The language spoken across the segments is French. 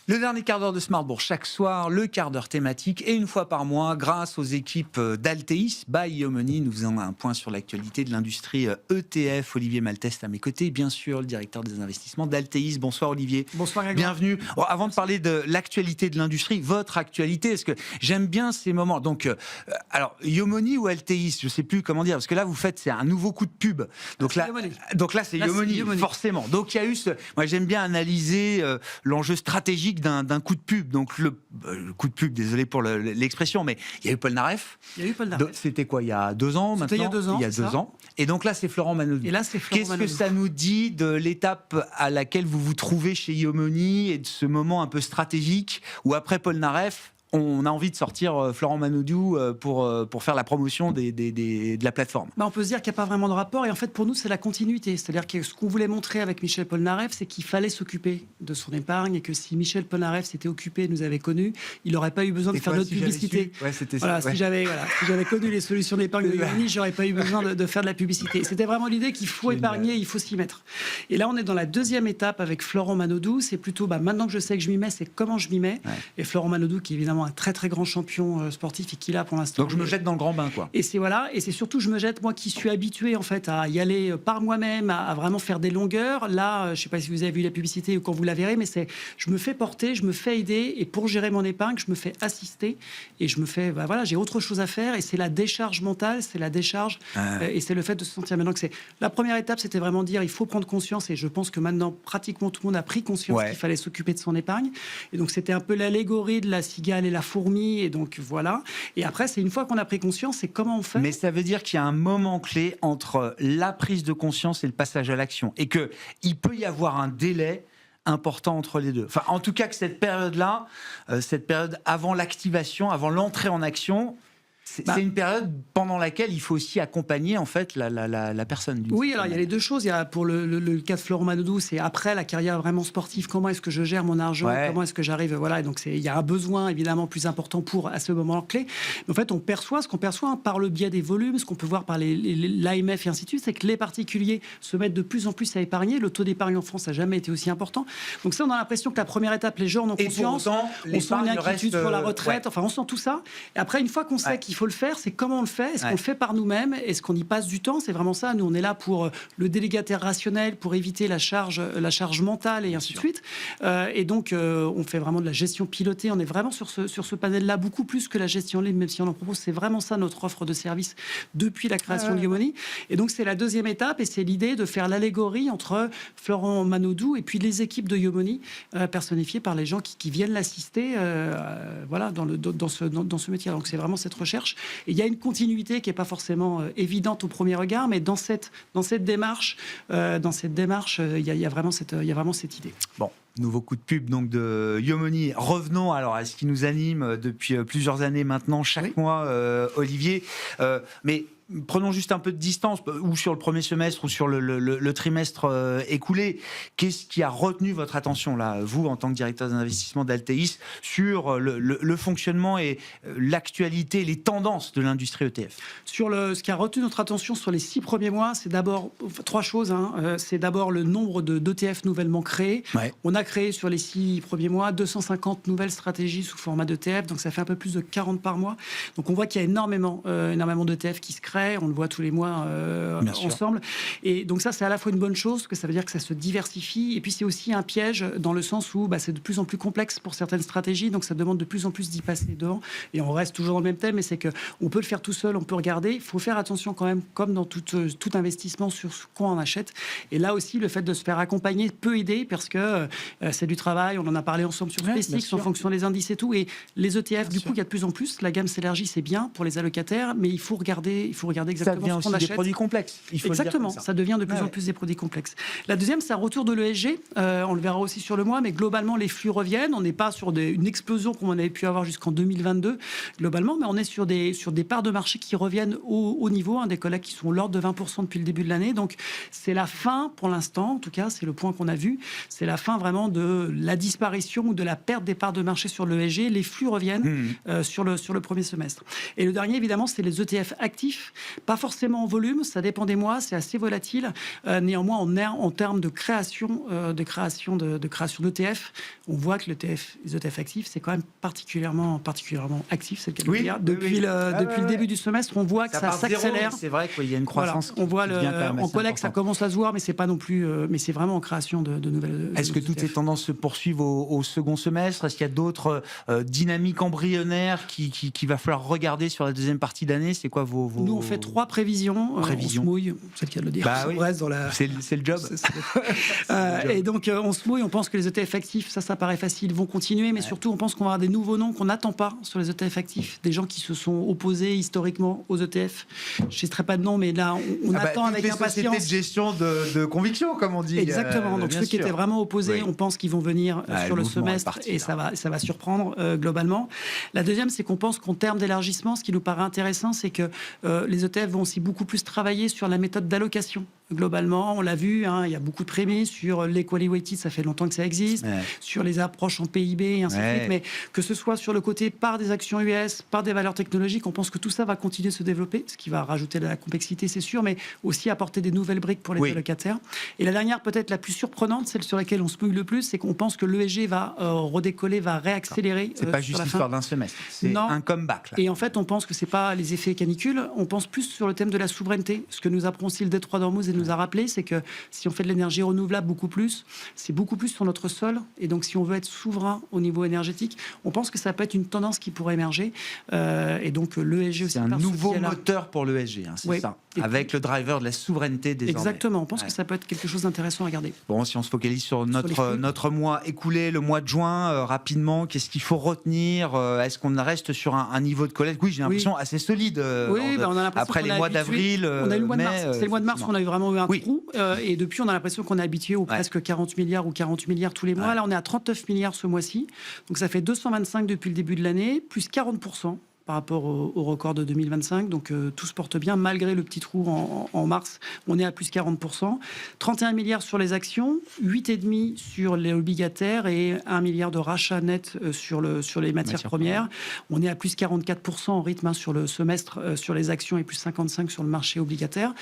Le dernier quart d'heure de Smart Bourse chaque soir, le quart d'heure thématique et une fois par mois, grâce aux équipes d'Alteis, by Yomoni, nous faisons un point sur l'actualité de l'industrie ETF. Olivier Malteste à mes côtés, bien sûr, le directeur des investissements d'Alteis. Bonsoir Olivier. Bonsoir Grégoire. Bienvenue. Bon, avant de parler de l'actualité de l'industrie, votre actualité, parce que j'aime bien ces moments. Donc, alors, Yomoni ou Alteis, je ne sais plus comment dire, parce que là, vous faites, c'est un nouveau coup de pub. Donc là, c'est Yomoni, forcément. Donc, il y a eu moi, j'aime bien analyser l'enjeu stratégique d'un coup de pub. Donc le coup de pub, désolé pour l'expression, mais il y a eu Paul Naref. C'était quoi, il y a 2 ans maintenant? C'était il y a 2 ans. Il y a 2 ans. Et donc là, c'est Florent Manodou. Et là, c'est Florent Manodou. Qu'est-ce que ça nous dit de l'étape à laquelle vous vous trouvez chez Yomoni et de ce moment un peu stratégique où après Paul Naref, on a envie de sortir Florent Manodou pour faire la promotion de la plateforme? On peut se dire qu'il n'y a pas vraiment de rapport. Et en fait, pour nous, c'est la continuité. C'est-à-dire que ce qu'on voulait montrer avec Michel Polnareff, c'est qu'il fallait s'occuper de son épargne et que si Michel Polnareff s'était occupé, nous avait connus, il n'aurait pas eu besoin de faire notre publicité. Si j'avais connu les solutions d'épargne de Yomoni, je n'aurais pas eu besoin de faire de la publicité. C'était vraiment l'idée qu'il faut épargner, il faut s'y mettre. Et là, on est dans la deuxième étape avec Florent Manodou. C'est plutôt, maintenant que je sais que je m'y mets, c'est comment je m'y mets. Ouais. Et Florent Manodou, qui est évidemment un très très grand champion sportif et qui l'a pour l'instant. Donc je me jette dans le grand bain, quoi. Et c'est surtout je me jette, moi qui suis habitué en fait à y aller par moi-même, à vraiment faire des longueurs. Là, je ne sais pas si vous avez vu la publicité ou quand vous la verrez, mais je me fais porter, je me fais aider et pour gérer mon épargne, je me fais assister et je me fais, j'ai autre chose à faire et c'est la décharge mentale, c'est la décharge et c'est le fait de se sentir maintenant que c'est la première étape, c'était vraiment dire il faut prendre conscience et je pense que maintenant pratiquement tout le monde a pris conscience qu'il fallait s'occuper de son épargne et donc c'était un peu l'allégorie de la cigale et la fourmi. Et donc voilà. Et après, c'est une fois qu'on a pris conscience, c'est comment on fait. Mais ça veut dire qu'il y a un moment clé entre la prise de conscience et le passage à l'action. Et qu'il peut y avoir un délai important entre les deux. Enfin, en tout cas, que cette période-là, cette période avant l'activation, avant l'entrée en action, c'est une période pendant laquelle il faut aussi accompagner en fait la personne. Oui, alors il y a les deux choses. Il y a pour le cas de Florent Manodou, c'est après la carrière vraiment sportive. Comment est-ce que je gère mon argent? Comment est-ce que j'arrive? Voilà. Et donc il y a un besoin évidemment plus important à ce moment clé. Mais en fait, on perçoit ce qu'on perçoit par le biais des volumes, ce qu'on peut voir par l'AMF et ainsi de suite, c'est que les particuliers se mettent de plus en plus à épargner. Le taux d'épargne en France n'a jamais été aussi important. Donc ça, on a l'impression que la première étape, les gens en ont conscience. On sent une inquiétude sur la retraite. Enfin, on sent tout ça. Et après, une fois qu'on sait qu'il faut le faire, c'est comment on le fait. Est-ce qu'on le fait par nous-mêmes? Est-ce qu'on y passe du temps? C'est vraiment ça. Nous, on est là pour le délégataire rationnel, pour éviter la charge mentale et ainsi de suite. Et donc, on fait vraiment de la gestion pilotée. On est vraiment sur ce panel-là, beaucoup plus que la gestion libre, même si on en propose. C'est vraiment ça notre offre de service depuis la création de Yomoni. Et donc, c'est la deuxième étape et c'est l'idée de faire l'allégorie entre Florent Manodou et puis les équipes de Yomoni, personnifiées par les gens qui viennent l'assister dans ce métier. Donc, c'est vraiment cette recherche. Et il y a une continuité qui n'est pas forcément évidente au premier regard, mais dans cette démarche, il y a vraiment cette idée. Bon. Nouveau coup de pub donc de Yomoni. Revenons alors à ce qui nous anime depuis plusieurs années maintenant, chaque mois, Olivier. Mais prenons juste un peu de distance, ou sur le premier semestre, ou sur le trimestre écoulé. Qu'est-ce qui a retenu votre attention, là, vous, en tant que directeur d'investissement d'Alteis, sur le fonctionnement et l'actualité, les tendances de l'industrie ETF? Ce qui a retenu notre attention sur les 6 premiers mois, c'est d'abord 3 choses. C'est d'abord le nombre d'ETF nouvellement créés. On a créé sur les 6 premiers mois 250 nouvelles stratégies sous format d'ETF, donc ça fait un peu plus de 40 par mois. Donc on voit qu'il y a énormément d'ETF qui se créent. On le voit tous les mois ensemble. Et donc ça, c'est à la fois une bonne chose, parce que ça veut dire que ça se diversifie. Et puis c'est aussi un piège dans le sens où c'est de plus en plus complexe pour certaines stratégies. Donc ça demande de plus en plus d'y passer devant. Et on reste toujours dans le même thème, mais c'est qu'on peut le faire tout seul, on peut regarder. Il faut faire attention quand même, comme dans tout investissement, sur quoi on achète. Et là aussi, le fait de se faire accompagner peut aider, parce que c'est du travail. On en a parlé ensemble sur SpaceX, en fonction des indices et tout. Et les ETF, du coup, il y a de plus en plus. La gamme s'élargit, c'est bien pour les allocataires, mais il faut regarder exactement ce qu'on achète. Des produits complexes. Exactement, ça devient de plus en plus des produits complexes. La deuxième, c'est un retour de l'ESG. On le verra aussi sur le mois, mais globalement, les flux reviennent. On n'est pas sur une explosion comme on avait pu avoir jusqu'en 2022, globalement, mais on est sur des parts de marché qui reviennent au niveau, des collègues qui sont l'ordre de 20% depuis le début de l'année. Donc, c'est la fin, pour l'instant, en tout cas, c'est le point qu'on a vu, c'est la fin vraiment de la disparition ou de la perte des parts de marché sur l'ESG. Les flux reviennent sur le premier semestre. Et le dernier, évidemment, c'est les ETF actifs. Pas forcément en volume, ça dépend des mois, c'est assez volatile. Néanmoins, en termes de création d'ETF, on voit que les ETF actifs, c'est quand même particulièrement actif, c'est le cas de dire. Depuis le début du semestre, on voit que ça s'accélère. C'est vrai qu'il y a une croissance. On voit en collecte, ça commence à se voir, mais c'est pas non plus, mais c'est vraiment en création de nouvelles. Est-ce que toutes ces tendances se poursuivent au second semestre? Est-ce qu'il y a d'autres dynamiques embryonnaires qu'il va falloir regarder sur la deuxième partie d'année? C'est quoi vos... Nous, on fait 3 prévisions. On se mouille, c'est le cas de le dire. On reste dans la... C'est le job. Et donc, on se mouille, on pense que les ETF actifs, ça paraît facile, vont continuer, mais surtout, on pense qu'on va avoir des nouveaux noms qu'on n'attend pas sur les ETF actifs, des gens qui se sont opposés historiquement aux ETF. Je ne citerai pas de nom, mais là, on attend avec impatience. Sociétés de gestion de conviction, comme on dit. Exactement. Donc, ceux qui étaient vraiment opposés, on pense qu'ils vont venir sur le semestre et ça va surprendre globalement. La deuxième, c'est qu'on pense qu'en termes d'élargissement, ce qui nous paraît intéressant, c'est que les ETF vont aussi beaucoup plus travailler sur la méthode d'allocation. Globalement, on l'a vu, il y a beaucoup de prémices sur l'equally weighted, ça fait longtemps que ça existe, sur les approches en PIB et ainsi de suite, mais que ce soit sur le côté par des actions US, par des valeurs technologiques, on pense que tout ça va continuer de se développer, ce qui va rajouter de la complexité, c'est sûr, mais aussi apporter des nouvelles briques pour les allocataires. Et la dernière, peut-être la plus surprenante, celle sur laquelle on se mouille le plus, c'est qu'on pense que l'ESG va redécoller, va réaccélérer. C'est pas juste l'histoire d'un semestre, c'est un comeback. Là. Et en fait, on pense que c'est pas les effets canicules, on pense plus sur le thème de la souveraineté. Ce que nous apprend aussi le Détroit d'Ormuz et nous a rappelé, c'est que si on fait de l'énergie renouvelable c'est beaucoup plus sur notre sol. Et donc, si on veut être souverain au niveau énergétique, on pense que ça peut être une tendance qui pourrait émerger. Et donc, l'ESG aussi. C'est un nouveau moteur pour l'ESG, c'est ça. Avec le driver de la souveraineté désormais. Exactement. On pense que ça peut être quelque chose d'intéressant à garder. Bon, si on se focalise sur notre mois écoulé, le mois de juin, rapidement, qu'est-ce qu'il faut retenir? Est-ce qu'on reste sur un niveau de collecte? Oui, j'ai l'impression assez solide. On a après les mois d'avril, on a eu le mois de mars. C'est le mois de mars qu'on a vraiment eu un trou. Et depuis, on a l'impression qu'on est habitué aux presque 40 milliards ou 40 milliards tous les mois. Là, on est à 39 milliards ce mois-ci. Donc, ça fait 225 depuis le début de l'année, plus 40%. Par rapport au record de 2025. Donc, tout se porte bien. Malgré le petit trou en mars, on est à plus 40%. 31 milliards sur les actions, 8,5 sur les obligataires et 1 milliard de rachats nets sur les matières premières. On est à plus 44% en rythme sur le semestre sur les actions et plus 55 sur le marché obligataire.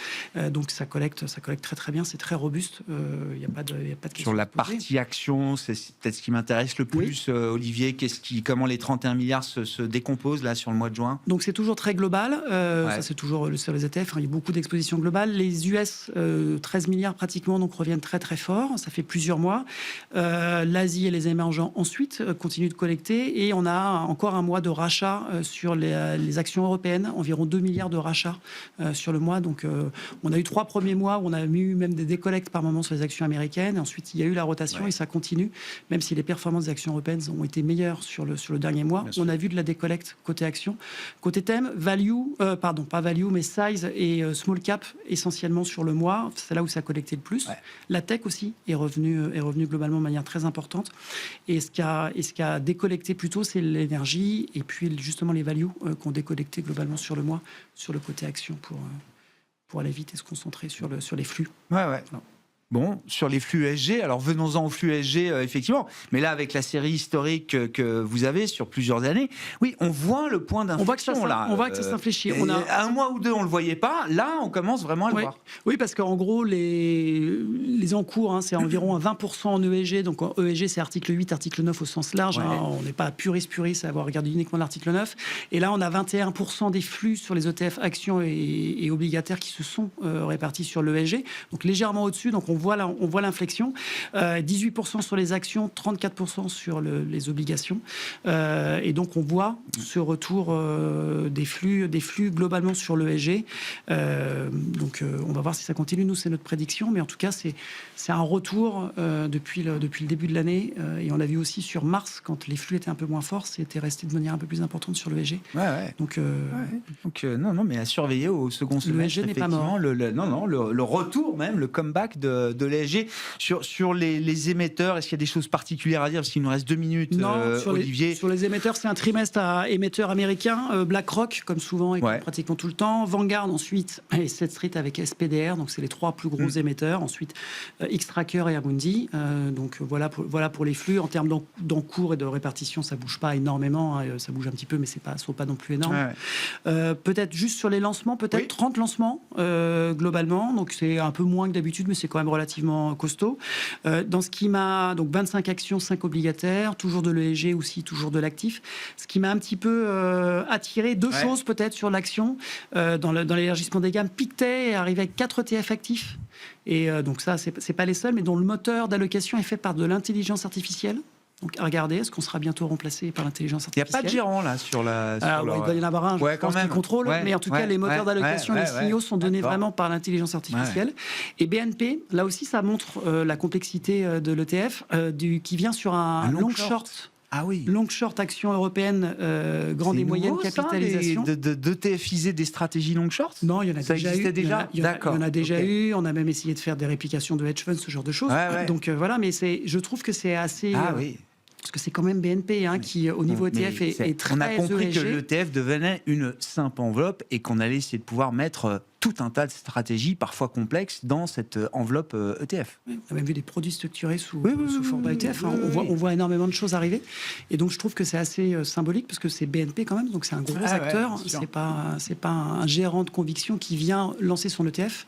Donc, ça collecte très très bien. C'est très robuste. Il n'y a pas de question. Sur la partie action, c'est peut-être ce qui m'intéresse le plus, Olivier. Comment les 31 milliards se décomposent là sur le mois de juin? Donc c'est toujours très global, ça c'est toujours sur les ETF, il y a beaucoup d'expositions globales. Les US, 13 milliards pratiquement, donc reviennent très très fort, ça fait plusieurs mois. L'Asie et les émergents ensuite continuent de collecter et on a encore un mois de rachat sur les actions européennes, environ 2 milliards de rachats sur le mois. Donc on a eu 3 premiers mois où on a eu même des décollectes par moment sur les actions américaines. Ensuite il y a eu la rotation et ça continue, même si les performances des actions européennes ont été meilleures sur le dernier mois. On a vu de la décollecte côté action. Côté thème, pas value, mais size et small cap essentiellement sur le mois. C'est là où ça a collecté le plus. La tech aussi est revenue globalement de manière très importante. Et ce qui a décollecté plutôt, c'est l'énergie et puis justement les values qui ont décollecté globalement sur le mois, sur le côté action pour aller vite et se concentrer sur les flux. Bon, sur les flux ESG, alors venons-en aux flux ESG, effectivement. Mais là, avec la série historique que vous avez sur plusieurs années, oui, on voit le point d'inflexion. On voit que ça s'infléchit. Un mois ou deux, on ne le voyait pas. Là, on commence vraiment à le voir. Oui, parce qu'en gros, les encours, c'est environ 20% en ESG. Donc, en ESG, c'est article 8, article 9 au sens large. On n'est pas puriste à avoir regardé uniquement l'article 9. Et là, on a 21% des flux sur les ETF actions et obligataires qui se sont répartis sur l'ESG. Donc, légèrement au-dessus. Donc, on voit l'inflexion. 18% sur les actions, 34% sur les obligations. Et donc, on voit ce retour des flux globalement sur l'ESG. Donc, on va voir si ça continue. Nous, c'est notre prédiction. Mais en tout cas, c'est un retour depuis le début de l'année. Et on l'a vu aussi sur mars, quand les flux étaient un peu moins forts, c'était resté de manière un peu plus importante sur l'ESG. Donc, non, mais à surveiller au second semestre. L'ESG n'est pas mort. Le retour même, le comeback de de l'ESG. Sur les émetteurs, est-ce qu'il y a des choses particulières à dire? Parce qu'il nous reste 2 minutes, Non, Olivier. Sur les émetteurs, c'est un trimestre à émetteurs américains. BlackRock, comme souvent, et pratiquement tout le temps. Vanguard, ensuite, et State Street avec SPDR. Donc, c'est les 3 plus gros émetteurs. Ensuite, Xtrackers et Amundi. Donc, voilà pour les flux. En termes d'encours et de répartition, ça ne bouge pas énormément. Hein. Ça bouge un petit peu, mais ce ne sont pas non plus énormes. Peut-être juste sur les lancements, 30 lancements globalement. Donc, c'est un peu moins que d'habitude, mais c'est quand même relativement costaud. Dans ce qui m'a... Donc, 25 actions, 5 obligataires, toujours de l'ESG aussi, toujours de l'actif. Ce qui m'a un petit peu attiré, 2 choses peut-être sur l'action. Dans l'élargissement des gammes, Pictet est arrivé avec 4 ETF actifs. Et donc ça, c'est pas les seuls, mais dont le moteur d'allocation est fait par de l'intelligence artificielle. Donc à regarder, est-ce qu'on sera bientôt remplacé par l'intelligence artificielle? Il n'y a pas de gérant là sur la... il doit y en avoir un, je pense, qui contrôle, mais en tout cas, les moteurs d'allocation, les signaux sont donnés vraiment par l'intelligence artificielle. Et BNP, là aussi, ça montre la complexité de l'ETF, qui vient sur un long short. Ah oui. Long short action européenne, grande et moyenne capitalisation. D'ETFiser des stratégies long short? Non, il y en a ça déjà eu. Existait déjà. Il y en a déjà eu. On a même essayé de faire des réplications de hedge funds, ce genre de choses. Donc voilà, mais je trouve que c'est assez. Ah oui. Parce que c'est quand même BNP qui, au niveau ETF, est très... On a compris que l'ETF devenait une simple enveloppe et qu'on allait essayer de pouvoir mettre tout un tas de stratégies, parfois complexes, dans cette enveloppe ETF. On a même vu des produits structurés sous format ETF. On voit énormément de choses arriver. Et donc, je trouve que c'est assez symbolique, parce que c'est BNP quand même, donc c'est un gros acteur. C'est pas un gérant de conviction qui vient lancer son ETF.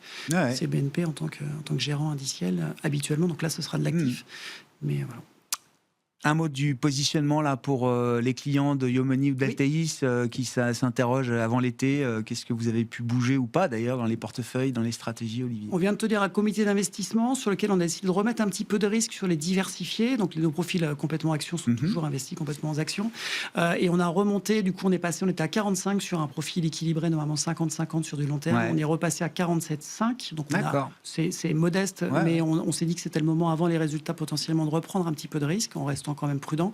C'est BNP en tant que gérant indiciel, habituellement. Donc là, ce sera de l'actif. Mais voilà. Un mot du positionnement là pour les clients de Yomoni ou d'Alteis qui s'interrogent avant l'été. Qu'est-ce que vous avez pu bouger ou pas d'ailleurs dans les portefeuilles, dans les stratégies, Olivier? On vient de tenir un comité d'investissement sur lequel on a décidé de remettre un petit peu de risque sur les diversifiés. Donc nos profils complètement actions sont toujours investis complètement en actions. Et on a remonté, du coup on était à 45 sur un profil équilibré, normalement 50-50 sur du long terme. On est repassé à 47,5. Donc c'est modeste, mais on s'est dit que c'était le moment avant les résultats potentiellement de reprendre un petit peu de risque en restant quand même prudent.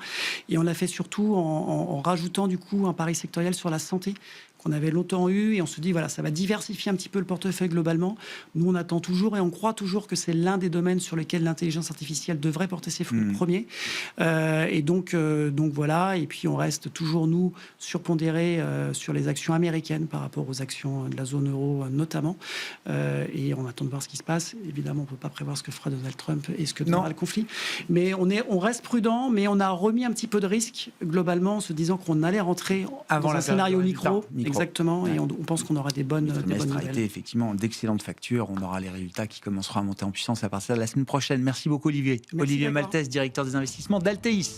Et on l'a fait surtout en rajoutant du coup un pari sectoriel sur la santé qu'on avait longtemps eu, et on se dit voilà, ça va diversifier un petit peu le portefeuille globalement. Nous on attend toujours et on croit toujours que c'est l'un des domaines sur lesquels l'intelligence artificielle devrait porter ses fruits premiers. Et donc voilà, et puis on reste toujours nous surpondérés sur les actions américaines par rapport aux actions de la zone euro notamment, et on attend de voir ce qui se passe. Évidemment on peut pas prévoir ce que fera Donald Trump et ce que donnera le conflit, mais on reste prudent, mais on a remis un petit peu de risque globalement en se disant qu'on allait rentrer dans un scénario micro. Exactement, et on pense qu'on aura des bonnes nouvelles. A été effectivement d'excellentes factures. On aura les résultats qui commenceront à monter en puissance à partir de la semaine prochaine. Merci beaucoup, Olivier. Merci, Olivier Maltès, directeur des investissements d'Alteis.